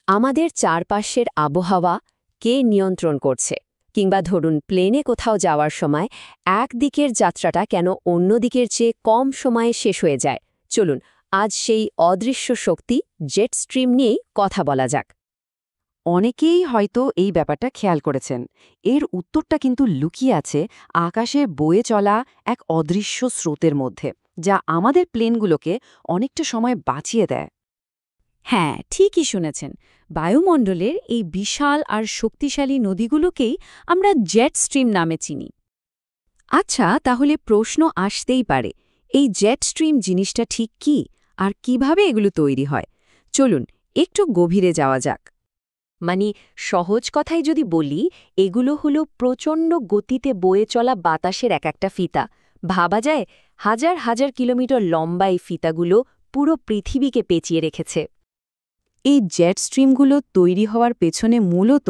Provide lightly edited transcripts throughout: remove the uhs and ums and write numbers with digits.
আমাদের চারপাশের আবহাওয়া কে নিয়ন্ত্রণ করছে? কিংবা ধরুন প্লেনে কোথাও যাওয়ার সময় একদিকের যাত্রাটা কেন অন্য দিকের চেয়ে কম সময়ে শেষ হয়ে যায়? চলুন আজ সেই অদৃশ্য শক্তি জেট স্ট্রিম নিয়েই কথা বলা যাক। অনেকেই হয়তো এই ব্যাপারটা খেয়াল করেছেন। এর উত্তরটা কিন্তু লুকিয়ে আছে আকাশে বয়ে চলা এক অদৃশ্য স্রোতের মধ্যে, যা আমাদের প্লেনগুলোকে অনেকটা সময় বাঁচিয়ে দেয়। হ্যাঁ, ঠিকই শুনেছেন। বায়ুমণ্ডলের এই বিশাল আর শক্তিশালী নদীগুলোকেই আমরা জেট স্ট্রিম নামে চিনি। আচ্ছা, তাহলে প্রশ্ন আসতেই পারে, এই জেট স্ট্রিম জিনিসটা ঠিক কি আর কিভাবে এগুলো তৈরি হয়? চলুন একটু গভীরে যাওয়া যাক। মানে সহজ কথায় যদি বলি, এগুলো হলো প্রচণ্ড গতিতে বয়ে চলা বাতাসের এক একটা ফিতা। ভাবা যায় হাজার হাজার কিলোমিটার লম্বা এই ফিতাগুলো পুরো পৃথিবীকে পেঁচিয়ে রেখেছে। এই জেট স্ট্রিমগুলো তৈরি হওয়ার পেছনে মূলত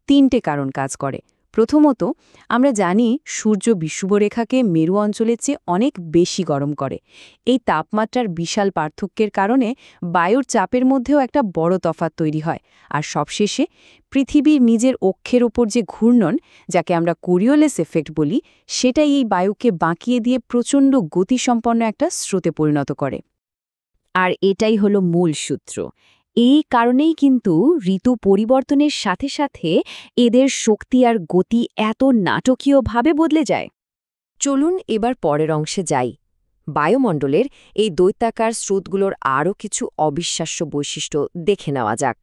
তিনটে কারণ কাজ করে। প্রথমত, আমরা জানি সূর্য বিষুবরেখাকে মেরু অঞ্চলের চেয়ে অনেক বেশি গরম করে। এই তাপমাত্রার বিশাল পার্থক্যের কারণে বায়ুর চাপের মধ্যেও একটা বড় তফাৎ তৈরি হয়। আর সবশেষে পৃথিবীর নিজের অক্ষের ওপর যে ঘূর্ণন, যাকে আমরা কোরিওলিস এফেক্ট বলি, সেটাই এই বায়ুকে বাঁকিয়ে দিয়ে প্রচণ্ড গতিসম্পন্ন একটা স্রোতে পরিণত করে। আর এটাই হলো মূল সূত্র। এই কারণেই কিন্তু ঋতু পরিবর্তনের সাথে সাথে এদের শক্তি আর গতি এত নাটকীয়ভাবে বদলে যায়। চলুন এবার পরের অংশে যাই। বায়ুমণ্ডলের এই দৈত্যাকার স্রোতগুলোর আরও কিছু অবিশ্বাস্য বৈশিষ্ট্য দেখে নেওয়া যাক।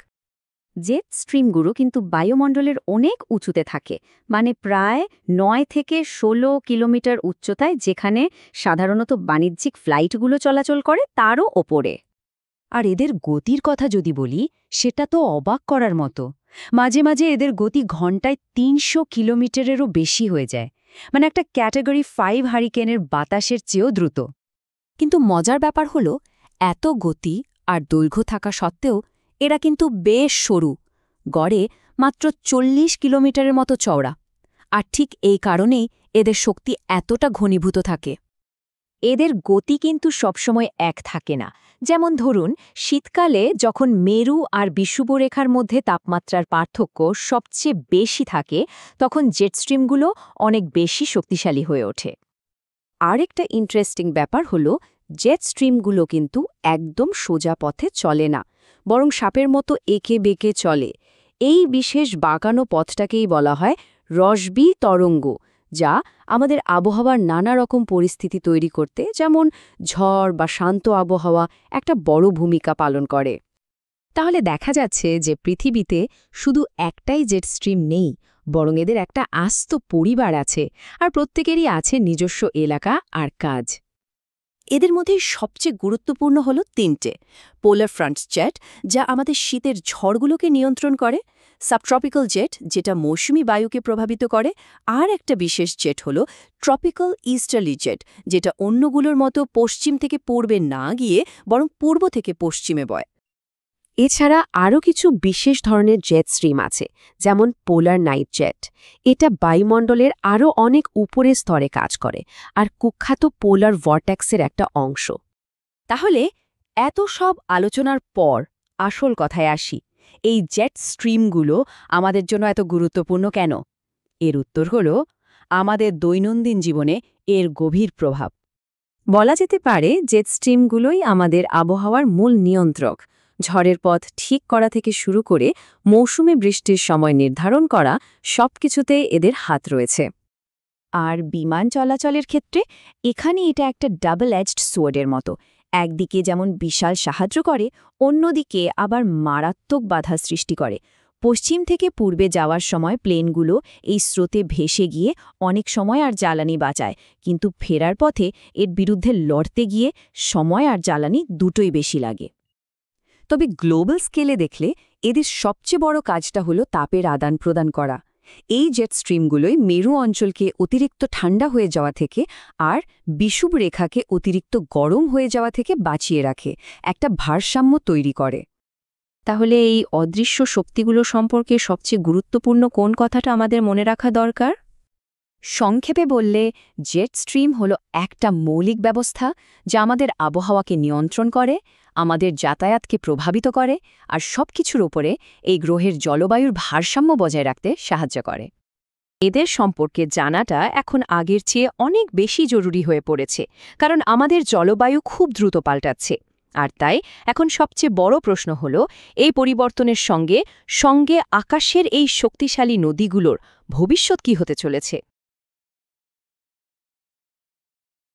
জেট স্ট্রিমগুলো কিন্তু বায়ুমণ্ডলের অনেক উঁচুতে থাকে, মানে প্রায় ৯ থেকে ১৬ কিলোমিটার উচ্চতায়, যেখানে সাধারণত বাণিজ্যিক ফ্লাইটগুলো চলাচল করে তারও ওপরে। আর এদের গতির কথা যদি বলি, সেটা তো অবাক করার মতো। মাঝে মাঝে এদের গতি ঘন্টায় ৩০০ কিলোমিটারেরও বেশি হয়ে যায়, মানে একটা ক্যাটাগরি ৫ হারিকেনের বাতাসের চেয়েও দ্রুত। কিন্তু মজার ব্যাপার হলো, এত গতি আর দৈর্ঘ্য থাকা সত্ত্বেও এরা কিন্তু বেশ সরু, গড়ে মাত্র ৪০ কিলোমিটারের মতো চওড়া। আর ঠিক এই কারণেই এদের শক্তি এতটা ঘনীভূত থাকে। এদের গতি কিন্তু সবসময় এক থাকে না। যেমন ধরুন শীতকালে যখন মেরু আর বিষুবরেখার মধ্যে তাপমাত্রার পার্থক্য সবচেয়ে বেশি থাকে, তখন জেট স্ট্রিমগুলো অনেক বেশি শক্তিশালী হয়ে ওঠে। আরেকটা ইন্টারেস্টিং ব্যাপার হলো, জেট স্ট্রিমগুলো কিন্তু একদম সোজা পথে চলে না, বরং সাপের মতো এঁকে বেঁকে চলে। এই বিশেষ বাঁকানো পথটাকেই বলা হয় রসবি তরঙ্গ, যা আমাদের আবহাওয়ার নানা রকম পরিস্থিতি তৈরি করতে, যেমন ঝড় বা শান্ত আবহাওয়া, একটা বড় ভূমিকা পালন করে। তাহলে দেখা যাচ্ছে যে পৃথিবীতে শুধু একটাই জেট স্ট্রিম নেই, বরং এদের একটা আস্ত পরিবার আছে, আর প্রত্যেকেরই আছে নিজস্ব এলাকা আর কাজ। এদের মধ্যে সবচেয়ে গুরুত্বপূর্ণ হল তিনটে: পোলার ফ্রন্ট জেট, যা আমাদের শীতের ঝড়গুলোকে নিয়ন্ত্রণ করে; সাবট্রপিক্যাল জেট, যেটা মৌসুমি বায়ুকে প্রভাবিত করে; আর একটা বিশেষ জেট হল ট্রপিক্যাল ইস্টার্লি জেট, যেটা অন্যগুলোর মতো পশ্চিম থেকে পূর্বে না গিয়ে বরং পূর্ব থেকে পশ্চিমে বয়। এছাড়া আরও কিছু বিশেষ ধরনের জেট স্ট্রিম আছে, যেমন পোলার নাইট জেট। এটা বায়ুমণ্ডলের আরও অনেক উপরের স্তরে কাজ করে, আর কুখ্যাত পোলার ভর্টেক্সের একটা অংশ। তাহলে এত সব আলোচনার পর আসল কথায় আসি, এই জেট স্ট্রিমগুলো আমাদের জন্য এত গুরুত্বপূর্ণ কেন? এর উত্তর হল আমাদের দৈনন্দিন জীবনে এর গভীর প্রভাব। বলা যেতে পারে জেট স্ট্রিমগুলোই আমাদের আবহাওয়ার মূল নিয়ন্ত্রক। ঝড়ের পথ ঠিক করা থেকে শুরু করে মৌসুমে বৃষ্টির সময় নির্ধারণ করা, সবকিছুতে এদের হাত রয়েছে। আর বিমান চলাচলের ক্ষেত্রে এখানে এটা একটা ডাবল এজড সোয়ার্ডের মতো। একদিকে যেমন বিশাল সাহায্য করে, অন্যদিকে আবার মারাত্মক বাধা সৃষ্টি করে। পশ্চিম থেকে পূর্বে যাওয়ার সময় প্লেনগুলো এই স্রোতে ভেসে গিয়ে অনেক সময় আর জ্বালানি বাঁচায়, কিন্তু ফেরার পথে এর বিরুদ্ধে লড়তে গিয়ে সময় আর জ্বালানি দুটোই বেশি লাগে। তবে গ্লোবাল স্কেলে দেখলে এদের সবচেয়ে বড় কাজটা হলো তাপের আদান প্রদান করা। এই জেট স্ট্রিমগুলোই মেরু অঞ্চলকে অতিরিক্ত ঠান্ডা হয়ে যাওয়া থেকে আর বিষুবরেখাকে অতিরিক্ত গরম হয়ে যাওয়া থেকে বাঁচিয়ে রাখে, একটা ভারসাম্য তৈরি করে। তাহলে এই অদৃশ্য শক্তিগুলো সম্পর্কে সবচেয়ে গুরুত্বপূর্ণ কোন কথাটা আমাদের মনে রাখা দরকার? সংক্ষেপে বললে, জেট স্ট্রিম হলো একটা মৌলিক ব্যবস্থা যা আমাদের আবহাওয়াকে নিয়ন্ত্রণ করে, আমাদের যাতায়াতকে প্রভাবিত করে আর সবকিছুর ওপরে এই গ্রহের জলবায়ুর ভারসাম্য বজায় রাখতে সাহায্য করে। এদের সম্পর্কে জানাটা এখন আগের চেয়ে অনেক বেশি জরুরি হয়ে পড়েছে, কারণ আমাদের জলবায়ু খুব দ্রুত পাল্টাচ্ছে। আর তাই এখন সবচেয়ে বড় প্রশ্ন হল, এই পরিবর্তনের সঙ্গে সঙ্গে আকাশের এই শক্তিশালী নদীগুলোর ভবিষ্যৎ কী হতে চলেছে।